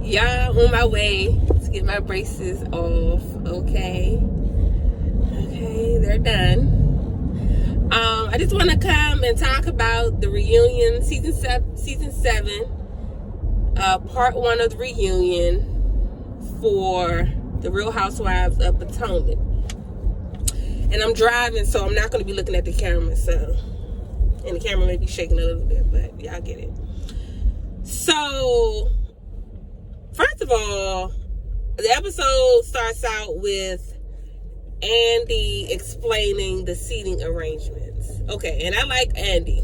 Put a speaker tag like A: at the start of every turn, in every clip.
A: Y'all, on my way to get my braces off. Okay, they're done. I just want to come and talk about the reunion, season 7, part 1 of the reunion for the Real Housewives of Potomac. And I'm driving, so I'm not going to be looking at the camera. And the camera may be shaking a little bit, but y'all get it. So, first of all, the episode starts out with Andy explaining the seating arrangements. Okay, and I like Andy.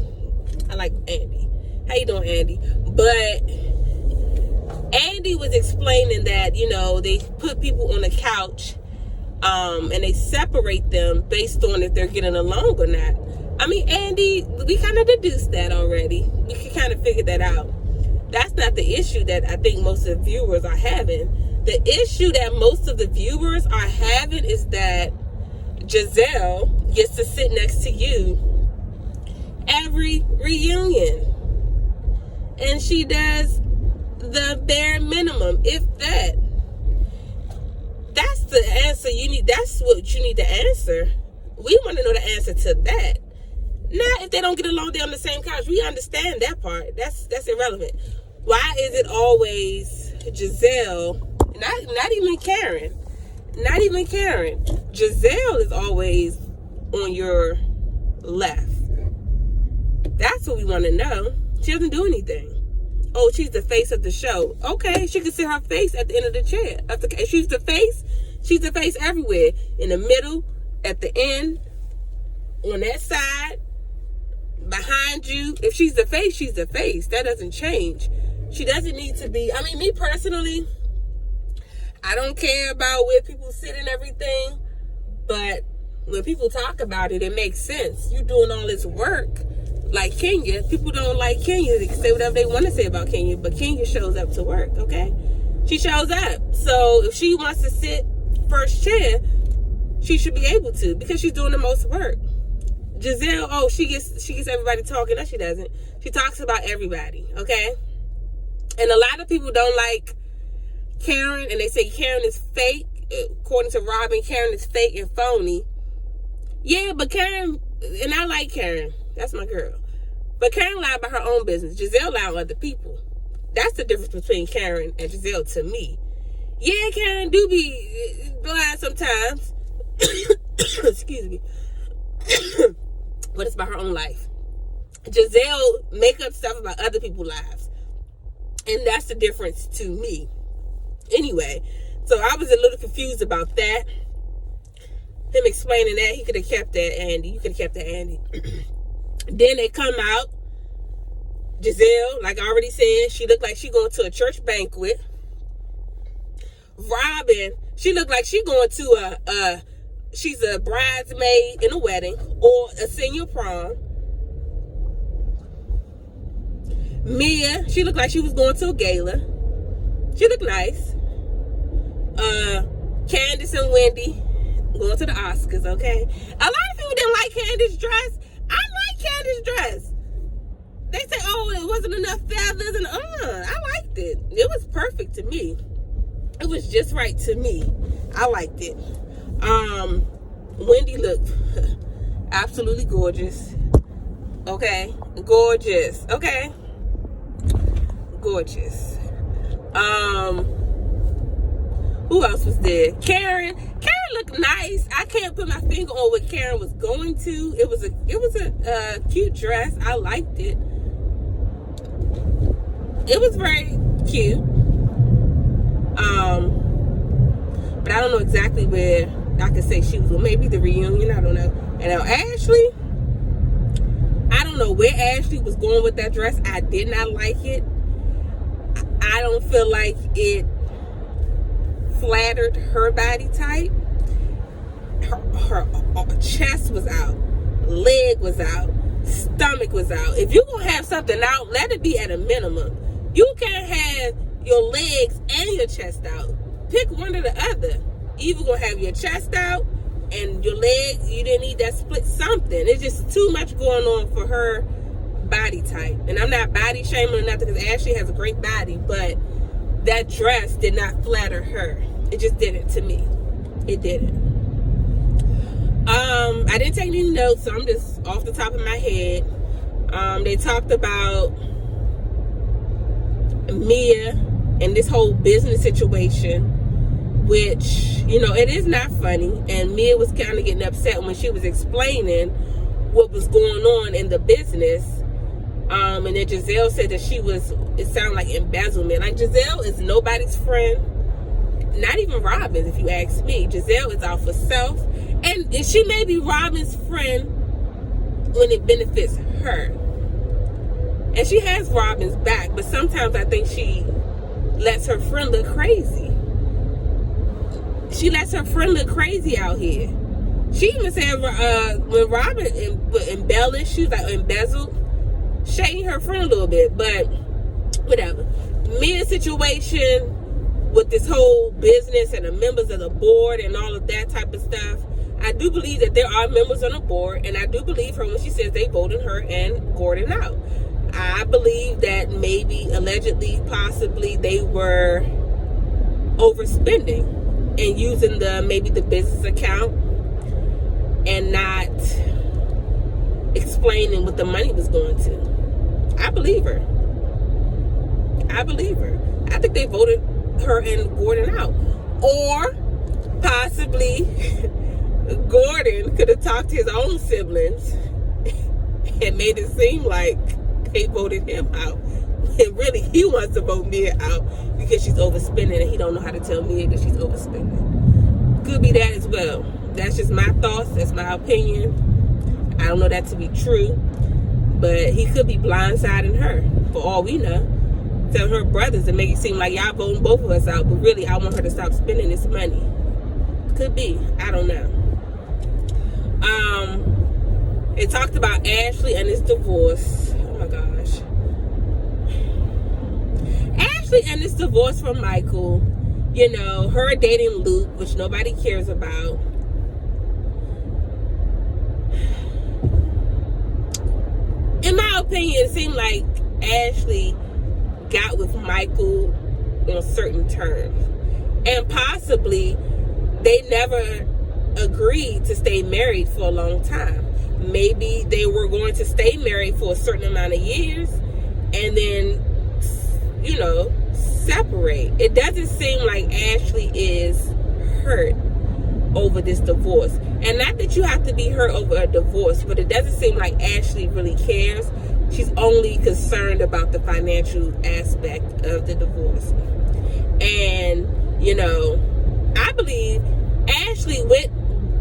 A: How you doing, Andy? But Andy was explaining that, they put people on a couch and they separate them based on if they're getting along or not. I mean, Andy, we kind of deduced that already. We can kind of figure that out. That's not the issue that I think most of the viewers are having. The issue that most of the viewers are having is that Gizelle gets to sit next to you every reunion. And she does the bare minimum, if that. That's the answer you need. That's what you need to answer. We want to know the answer to that. Not if they don't get along, they're on the same couch. We understand that part. That's irrelevant. Why is it always Gizelle? Not even Karen. Not even Karen. Gizelle is always on your left. That's what we want to know. She doesn't do anything. Oh, she's the face of the show. Okay, she can see her face at the end of the chair. If she's the face, she's the face everywhere. In the middle, at the end, on that side, behind you. If she's the face, she's the face. That doesn't change. She doesn't need to be. I mean, me personally, I don't care about where people sit and everything. But when people talk about it, it makes sense. You doing all this work. Like Kenya, people don't like Kenya. They can say whatever they want to say about Kenya, but Kenya shows up to work, okay? She shows up. So if she wants to sit first chair, she should be able to because she's doing the most work. Gizelle, she gets everybody talking. No, she doesn't. She talks about everybody, okay? And a lot of people don't like Karen, and they say Karen is fake. According to Robin, Karen is fake and phony. Yeah, but Karen, and I like Karen. That's my girl. But Karen lied about her own business. Gizelle lied on other people. That's the difference between Karen and Gizelle to me. Yeah, Karen do be blind sometimes. Excuse me. But it's about her own life. Gizelle make up stuff about other people's lives. And that's the difference to me. Anyway, so I was a little confused about that. Him explaining that, he could have kept that Andy. You could have kept that Andy. Then they come out. Gizelle, like I already said, she looked like she going to a church banquet. Robin, she looked like she going to she's a bridesmaid in a wedding or a senior prom. Mia, she looked like she was going to a gala. She looked nice. Candace and Wendy going to the Oscars, okay? A lot of people didn't like Candace's dress. I like Candace's dress. They say, oh, it wasn't enough feathers, and I liked it. It was perfect to me. It was just right to me. I liked it. Wendy looked absolutely gorgeous. Okay? Gorgeous. Okay? Gorgeous. Who else was there? Karen looked nice. I can't put my finger on what Karen was going to. It was a cute dress. I liked it. It was very cute. But I don't know exactly where I could say she was. Well, maybe the reunion. I don't know. And now Ashley, I don't know where Ashley was going with that dress. I did not like it. I don't feel like it flattered her body type. Her chest was out, leg was out, stomach was out. If you're gonna have something out, let it be at a minimum. You can't have your legs and your chest out. Pick one or the other. Either gonna have your chest out and your leg, you didn't need that split something. It's just too much going on for her body type. And I'm not body shaming or nothing, because Ashley has a great body, but that dress did not flatter her. It just didn't to me. It didn't. I didn't take any notes, so I'm just off the top of my head. They talked about Mia and this whole business situation, which, you know, it is not funny. And Mia was kind of getting upset when she was explaining what was going on in the business. And then Gizelle said that it sounded like embezzlement. Like, Gizelle is nobody's friend. Not even Robin's, if you ask me. Gizelle is out for self. And she may be Robin's friend when it benefits her. And she has Robin's back, but sometimes I think she lets her friend look crazy. She lets her friend look crazy out here. She even said when Robin embellished, she was like embezzled, shading her friend a little bit, but whatever. Mia's situation with this whole business and the members of the board and all of that type of stuff, I do believe that there are members on the board, and I do believe her when she says they voted her and Gordon out. I believe that maybe, allegedly, possibly, they were overspending and using maybe the business account and not explaining what the money was going to. I believe her. I think they voted her and Gordon out. Or possibly Gordon could have talked to his own siblings and made it seem like they voted him out. And really, he wants to vote Mia out because she's overspending, and he don't know how to tell Mia that she's overspending. Could be that as well. That's just my thoughts. That's my opinion. I don't know that to be true, but he could be blindsiding her, for all we know. Telling her brothers and make it seem like y'all voting both of us out, but really, I want her to stop spending this money. Could be. I don't know. It talked about Ashley and his divorce. Oh my gosh. Ashley and this divorce from Michael. You know, her dating Luke, which nobody cares about. In my opinion, it seemed like Ashley got with Michael on certain terms. And possibly they never agreed to stay married for a long time. Maybe they were going to stay married for a certain amount of years and then, you know, separate. It doesn't seem like Ashley is hurt over this divorce. And not that you have to be hurt over a divorce, but it doesn't seem like Ashley really cares. She's only concerned about the financial aspect of the divorce. And, you know, I believe Ashley went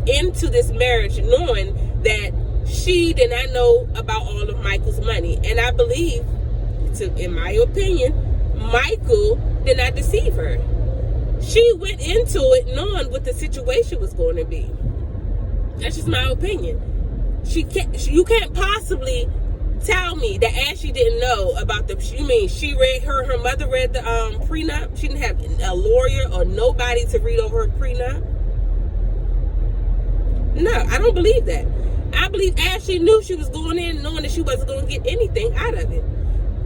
A: into this marriage knowing that she did not know about all of Michael's money. And I believe, in my opinion, Michael did not deceive her. She went into it knowing what the situation was going to be. That's just my opinion. You can't possibly tell me that Ashley didn't know about you mean her mother read the prenup? She didn't have a lawyer or nobody to read over her prenup? No, I don't believe that. I believe Ashley knew she was going in knowing that she wasn't going to get anything out of it.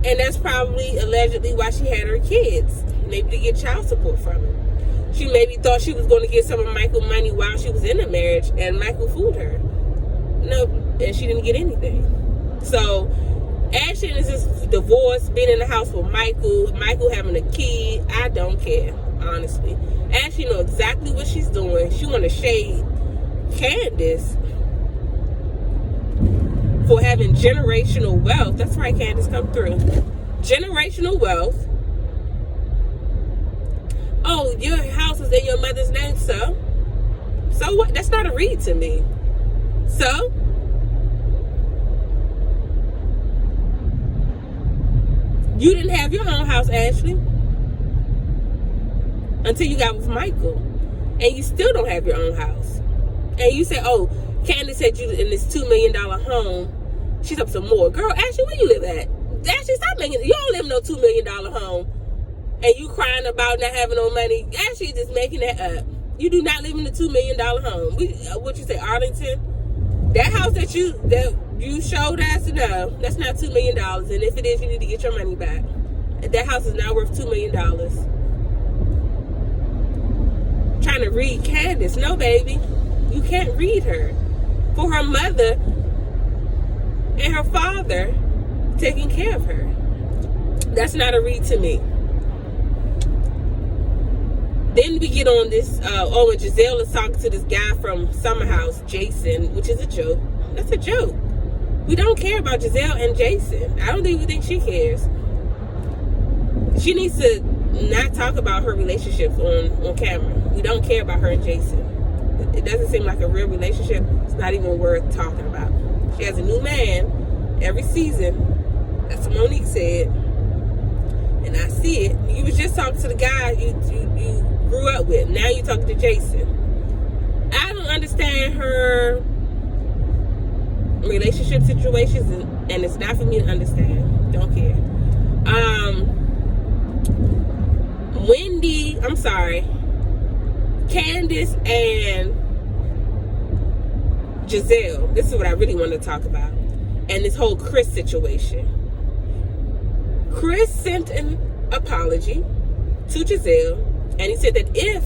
A: And that's probably allegedly why she had her kids. Maybe to get child support from him. She maybe thought she was going to get some of Michael's money while she was in the marriage, and Michael fooled her. No, and she didn't get anything. So, Ashley is just divorced, being in the house with Michael having a kid. I don't care, honestly. Ashley knows exactly what she's doing. She want to shade Candace for having generational wealth. That's right, Candace, come through. Generational wealth. Oh, your house is in your mother's name, so what? That's not a read to me. So, you didn't have your own house, Ashley, until you got with Michael. And you still don't have your own house. And you say, oh, Candace said you in this $2 million home. She's up some more. Girl, Ashley, where you live at? Ashley, stop making it. You don't live in no $2 million home. And you crying about not having no money. Ashley just making that up. You do not live in a $2 million home. What you say, Arlington? That house that you showed us, no, that's not $2 million. And if it is, you need to get your money back. That house is not worth $2 million. Trying to read Candace. No, baby. You can't read her. For her mother and her father taking care of her. That's not a read to me. Then we get on this, and Gizelle is talking to this guy from Summer House, Jason, which is a joke. That's a joke. We don't care about Gizelle and Jason. I don't even think she cares. She needs to not talk about her relationships on camera. We don't care about her and Jason. It doesn't seem like a real relationship. It's not even worth talking about. She has a new man every season. That's what Monique said. And I see it. You was just talking to the guy you grew up with. Now you're talking to Jason. I don't understand her relationship situations, and it's not for me to understand. Don't care. Candace and Gizelle. This is what I really want to talk about. And this whole Chris situation. Chris sent an apology to Gizelle, and he said that if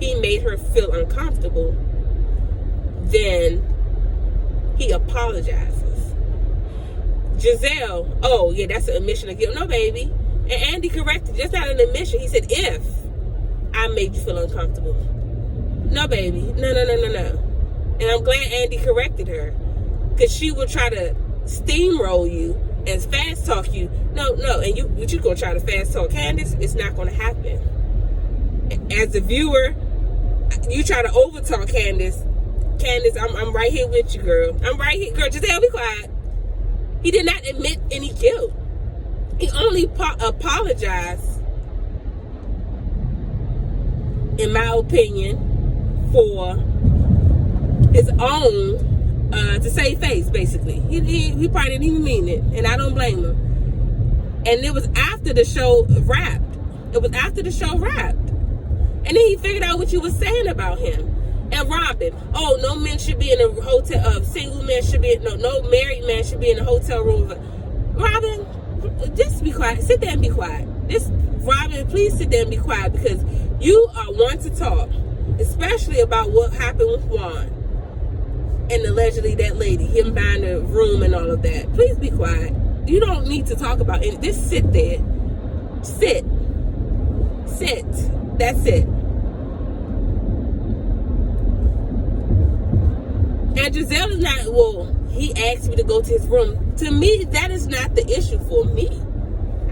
A: he made her feel uncomfortable, then he apologizes. Giselle, oh yeah, that's an admission of guilt. No, baby. And Andy corrected, that's not an admission. He said, if I made you feel uncomfortable. No, baby. No. And I'm glad Andy corrected her, because she will try to steamroll you and fast talk you. No, and you're going to try to fast talk Candace. It's not going to happen. As a viewer, you try to overtalk Candace. Candace, I'm right here with you, girl. I'm right here. Girl, Giselle, be quiet. He did not admit any guilt. He only apologized, in my opinion, for his own, to save face, basically. He probably didn't even mean it, and I don't blame him. And it was after the show wrapped. And then he figured out what you were saying about him. And Robin, oh, no men should be in a hotel, single men should be, no married man should be in a hotel room. Robin, just be quiet. Sit there and be quiet. Robin, please sit there and be quiet, because you are one to talk, especially about what happened with Juan and allegedly that lady, him buying the room and all of that. Please be quiet. You don't need to talk about it. Just sit there. Sit. That's it. And Gizelle is not, well, he asked me to go to his room. To me, that is not the issue for me.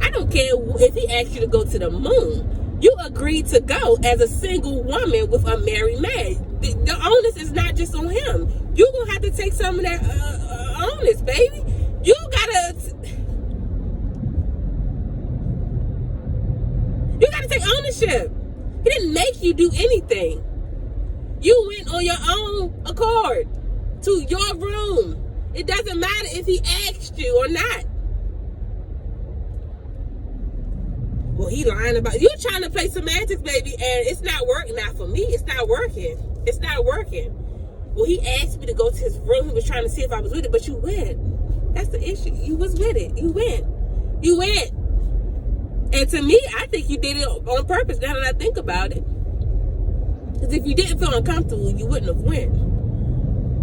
A: I don't care if he asked you to go to the moon. You agreed to go as a single woman with a married man. The onus is not just on him. You're going to have to take some of that onus, baby. You gotta take ownership. He didn't make you do anything. You went on your own accord to your room. It doesn't matter if he asked you or not. Well, he lying about, you're trying to play semantics, baby, and it's not working. Not for me. It's not working. Well, he asked me to go to his room. He was trying to see if I was with it, but you went. That's the issue. You was with it. You went. And to me, I think you did it on purpose, now that I think about it. Because if you didn't feel uncomfortable, you wouldn't have went.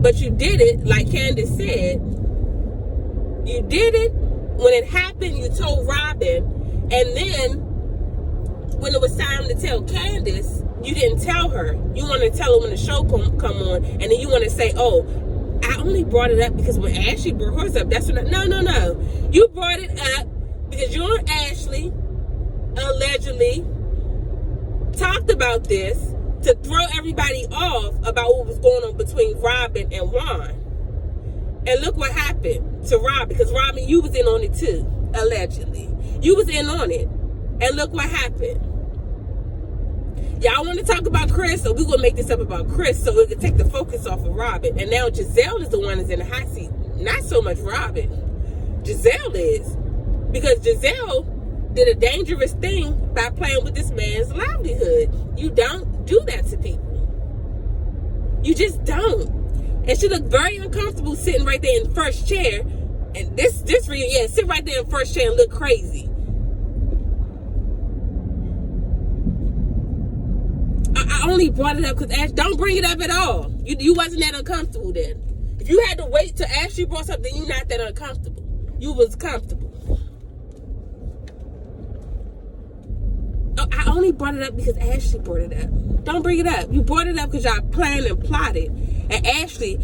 A: But you did it, like Candace said. You did it. When it happened, you told Robin. And then, when it was time to tell Candace, you didn't tell her. You want to tell her when the show come on. And then you want to say, oh, I only brought it up because when Ashley brought hers up, that's when no. You brought it up because you and Ashley allegedly talked about this to throw everybody off about what was going on between Robin and Juan. And look what happened to Robin, because Robin, you was in on it too, allegedly. You was in on it. And look what happened. Y'all want to talk about Chris, so we're going to make this up about Chris so it can take the focus off of Robin. And now Gizelle is the one that's in the hot seat. Not so much Robin. Gizelle is. Because Gizelle did a dangerous thing by playing with this man's livelihood. You don't do that to people. You just don't. And she looked very uncomfortable sitting right there in the first chair. And this reunion, yeah, sit right there in the first chair and look crazy. I only brought it up because Ash, don't bring it up at all. You wasn't that uncomfortable then. If you had to wait till Ashley brought something, you're not that uncomfortable. You was comfortable. I only brought it up because Ashley brought it up. Don't bring it up. You brought it up because y'all planned and plotted. And Ashley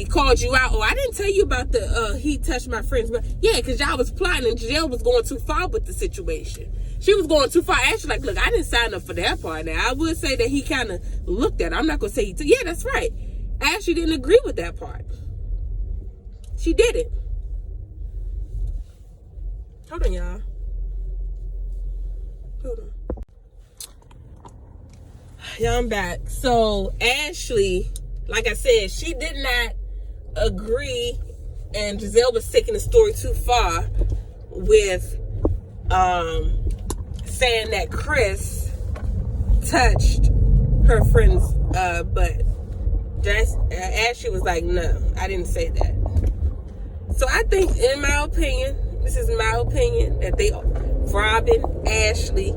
A: called you out. Oh, I didn't tell you about the he touched my friends. But yeah, because y'all was plotting and Giselle was going too far with the situation. She was going too far. Ashley like, look, I didn't sign up for that part. Now, I would say that he kind of looked at her. I'm not going to say he took. Yeah, that's right. Ashley didn't agree with that part. She didn't. Hold on, y'all. Hold on. Yeah, I'm back. So, Ashley, like I said, she did not agree, and Giselle was taking the story too far with saying that Chris touched her friend's butt. Ashley was like, no, I didn't say that. So I think, in my opinion, this is my opinion, that Robin, Ashley,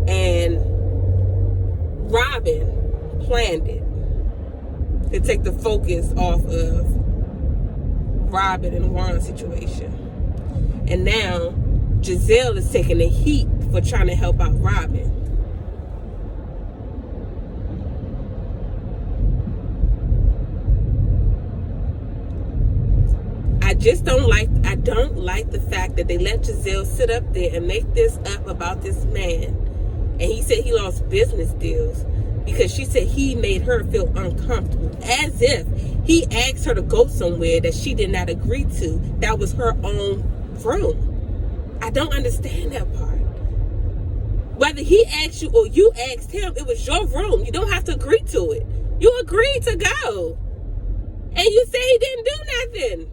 A: and Robin planned it to take the focus off of Robin and Juan's situation. And now Giselle is taking the heat for trying to help out Robin. I don't like the fact that they let Giselle sit up there and make this up about this man. And he said he lost business deals because she said he made her feel uncomfortable, as if he asked her to go somewhere that she did not agree to. That was her own room. I don't understand that part. Whether he asked you or you asked him, it was your room. You don't have to agree to it. You agreed to go. And you say he didn't do nothing.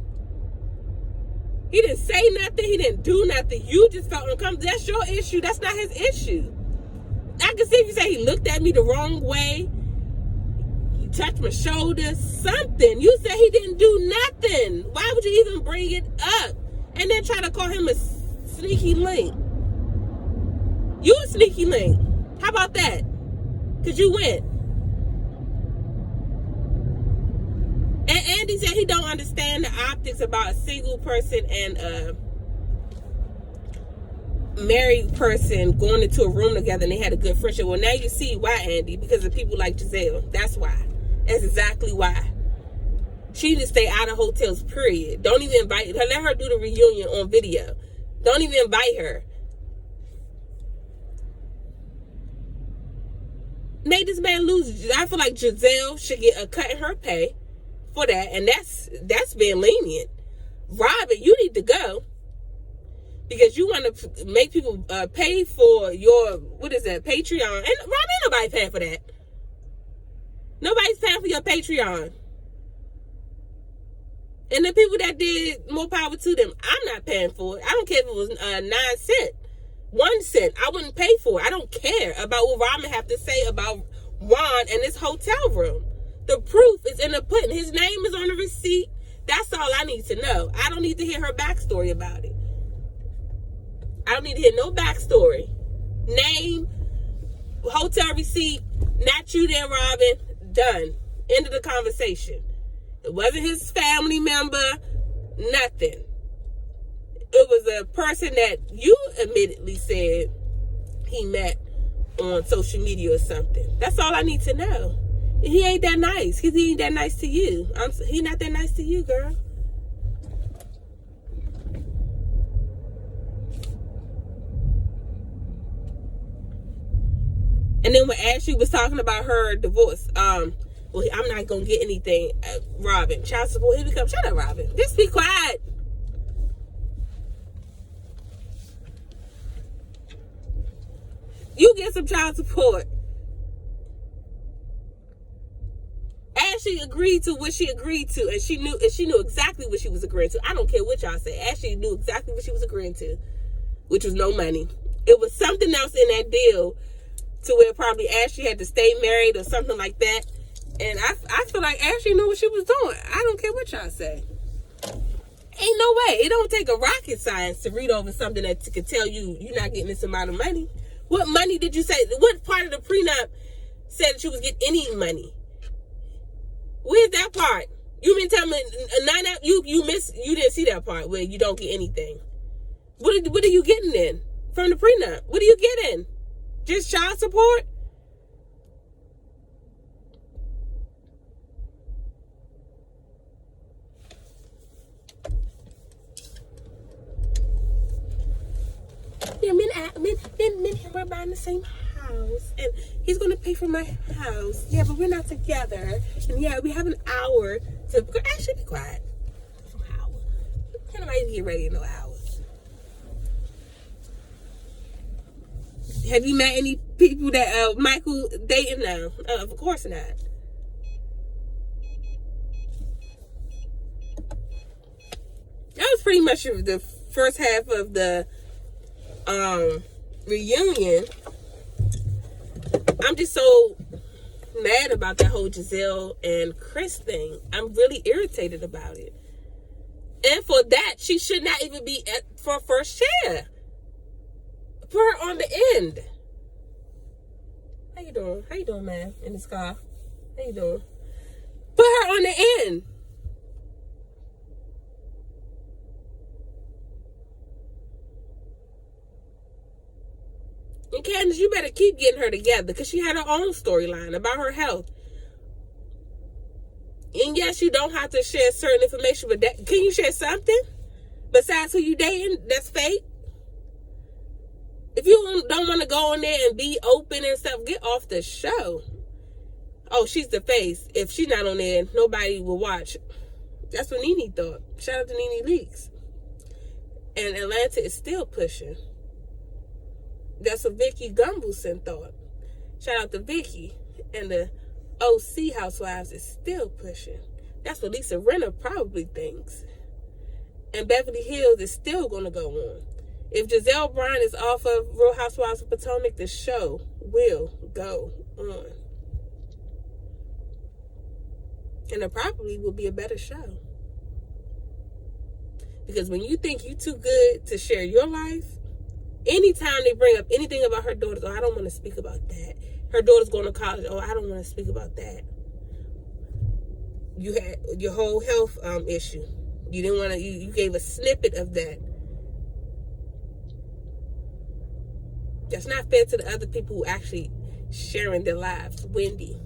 A: He didn't say nothing. He didn't do nothing. You just felt uncomfortable. That's your issue. That's not his issue. I can see if you say he looked at me the wrong way, he touched my shoulder, something. You said he didn't do nothing. Why would you even bring it up? And then try to call him a sneaky link. You a sneaky link. How about that? Because you went. And Andy said he don't understand the optics about a single person and a married person going into a room together and they had a good friendship. Well, now you see why, Andy, because of people like Giselle. That's why. That's exactly why. She need to stay out of hotels, period. Don't even invite her. Let her do the reunion on video. Don't even invite her. Make this man lose. I feel like Giselle should get a cut in her pay for that, and that's being lenient. Robin, you need to go because you want to make people pay for your, what is that, Patreon. And Robin, ain't nobody paying for that. Nobody's paying for your Patreon. And the people that did, more power to them. I'm not paying for it. I don't care if it was 9 cents, 1 cent. I wouldn't pay for it. I don't care about what Robin have to say about Juan and his hotel room. The proof is in the pudding. His name is on the receipt. That's all I need to know. I don't need to hear her backstory about it. I don't need to hear no backstory. Name, hotel receipt, not you there, Robin. Done. End of the conversation. It wasn't his family member. Nothing. It was a person that you admittedly said he met on social media or something. That's all I need to know. He ain't that nice because he ain't that nice to you. He not that nice to you, girl. And then when Ashley was talking about her divorce, well, I'm not gonna get anything. Robin, child support. Here we come. Shut up, Robin. Just be quiet. You get some child support. Ashley agreed to what she agreed to, and she knew exactly what she was agreeing to. I don't care what y'all say. Ashley knew exactly what she was agreeing to, which was no money. It was something else in that deal to where probably Ashley had to stay married or something like that. And I feel like Ashley knew what she was doing. I don't care what y'all say. Ain't no way. It don't take a rocket science to read over something that could tell you you're not getting this amount of money. What money did you say? What part of the prenup said that you was getting any money? Where's that part? You mean tell me you didn't see that part where you don't get anything. What are you getting then from the prenup? What are you getting? Just child support? Yeah, me and we're buying the same house, and he's gonna pay for my house. Yeah, but we're not together. And yeah, we have an hour to actually be quiet. An hour. Can't nobody get ready in no hour. Have you met any people that Michael dating now? Of course not. That was pretty much the first half of the reunion. I'm just so mad about that whole Giselle and Chris thing. I'm really irritated about it. And for that, she should not even be for first chair. Put her on the end. How you doing? How you doing, man? In the scarf. How you doing? Put her on the end. And Candace, you better keep getting her together because she had her own storyline about her health. And yes, you don't have to share certain information, but can you share something besides who you dating that's fake? If you don't want to go in there and be open and stuff, get off the show. Oh, she's the face. If she's not on there, nobody will watch. That's what Nene thought. Shout out to Nene Leakes. And Atlanta is still pushing. That's what Vicky Gumbelson thought. Shout out to Vicky. And the OC Housewives is still pushing. That's what Lisa Rinna probably thinks. And Beverly Hills is still going to go on. If Giselle Bryan is off of Real Housewives of Potomac, the show will go on. And it probably will be a better show. Because when you think you're too good to share your life, anytime they bring up anything about her daughters, oh, I don't want to speak about that. Her daughter's going to college, oh, I don't want to speak about that. You had your whole health issue. You didn't want to, you gave a snippet of that. That's not fair to the other people who actually sharing their lives. Wendy,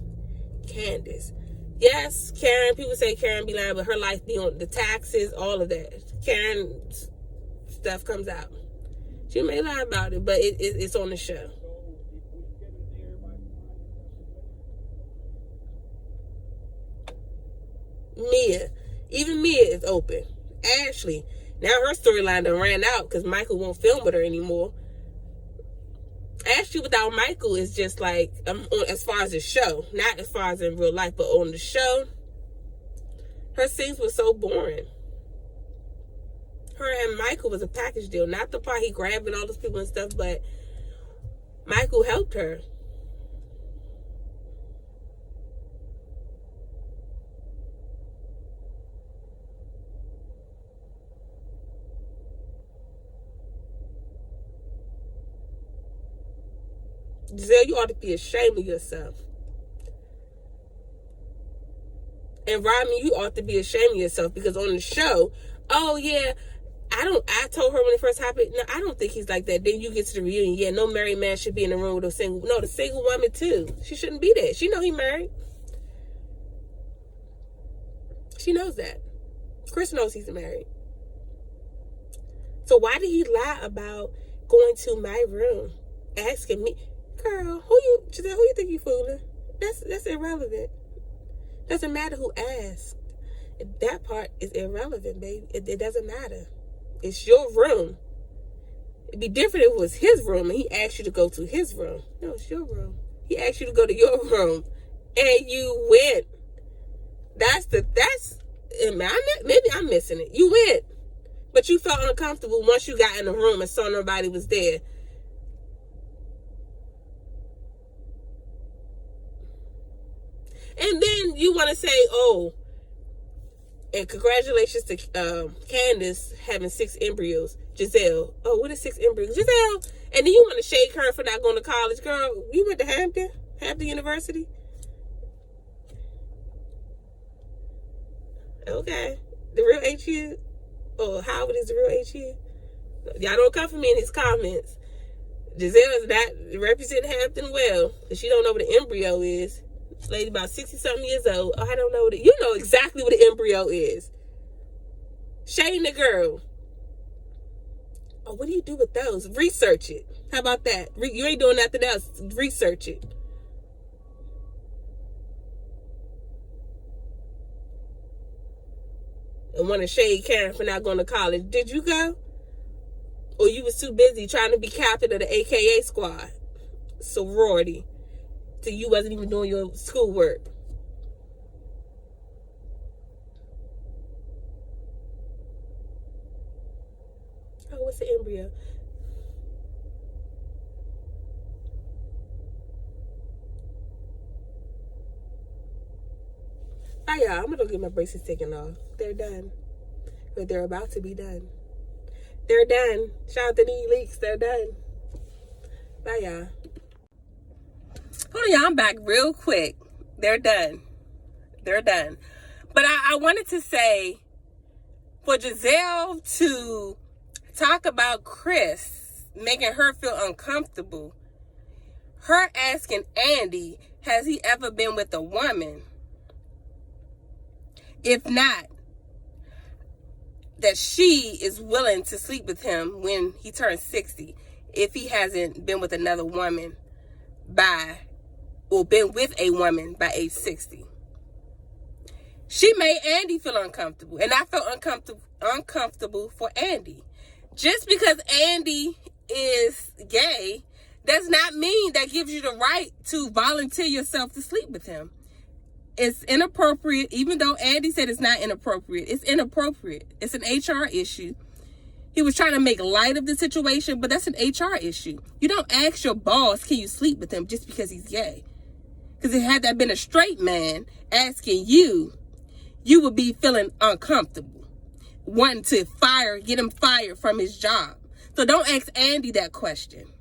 A: Candace. Yes, Karen, people say Karen be lying, but her life be on the taxes, all of that. Karen stuff comes out. She may lie about it, but it's on the show. Mia. Even Mia is open. Ashley. Now her storyline done ran out because Michael won't film with her anymore. Ashley without Michael is just like, as far as the show, not as far as in real life, but on the show, her scenes were so boring. Her and Michael was a package deal, not the part he grabbing all those people and stuff, but Michael helped her. Giselle, you ought to be ashamed of yourself. And Rodney, you ought to be ashamed of yourself because on the show, oh yeah, I told her when it first happened, no, I don't think he's like that. Then you get to the reunion, yeah, no married man should be in the room with a single, no, the single woman too. She shouldn't be there. She know he married. She knows that. Chris knows he's married. So why did he lie about going to my room, asking me, girl, who you think you fooling? That's irrelevant. Doesn't matter who asked. That part is irrelevant, baby. It doesn't matter. It's your room. It'd be different if it was his room and he asked you to go to his room. No, it's your room. He asked you to go to your room and you went. Maybe I'm missing it. You went. But you felt uncomfortable once you got in the room and saw nobody was there. And then you want to say, oh, and congratulations to Candace having 6 embryos. Giselle. Oh, what is 6 embryos? Giselle. And then you want to shake her for not going to college. Girl, you went to Hampton University? Okay. The real HU? Oh, Howard is the real HU? Y'all don't come for me in his comments. Giselle is not representing Hampton well. Because she don't know what an embryo is. This lady about 60-something years old. Oh, I don't know what it... You know exactly what an embryo is. Shame the girl. Oh, what do you do with those? Research it. How about that? You ain't doing nothing else. Research it. And want to shade Karen for not going to college. Did you go? Or you was too busy trying to be captain of the AKA squad? Sorority. So you wasn't even doing your schoolwork. Oh, what's the embryo? Bye, y'all. I'm going to go get my braces taken off. They're done. But they're about to be done. They're done. Shout out to these leaks. They're done. Bye, y'all. Hold on, y'all. I'm back real quick. They're done. They're done. But I wanted to say, for Giselle to talk about Chris making her feel uncomfortable, her asking Andy, has he ever been with a woman? If not, that she is willing to sleep with him when he turns 60, if he hasn't been with another woman been with a woman by age 60. She made Andy feel uncomfortable, and I felt uncomfortable for Andy. Just because Andy is gay does not mean that gives you the right to volunteer yourself to sleep with him. It's inappropriate, even though Andy said it's not inappropriate. It's inappropriate. It's an HR issue. He was trying to make light of the situation, but that's an HR issue. You don't ask your boss, can you sleep with him just because he's gay? Because had that been a straight man asking you, you would be feeling uncomfortable, wanting to get him fired from his job. So don't ask Andy that question.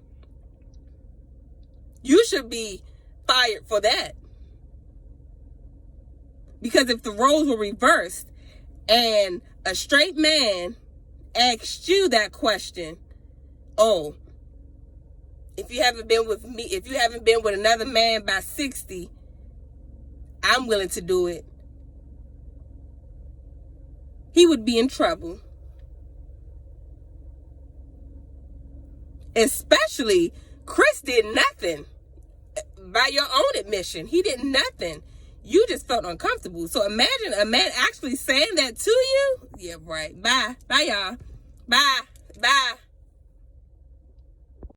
A: You should be fired for that. Because if the roles were reversed and a straight man asked you that question, oh, if you haven't been with me, if you haven't been with another man by 60, I'm willing to do it, he would be in trouble. Especially, Chris did nothing. By your own admission, he did nothing. You just felt uncomfortable. So imagine a man actually saying that to you. Yeah, right. Bye. Bye, y'all. Bye. Bye.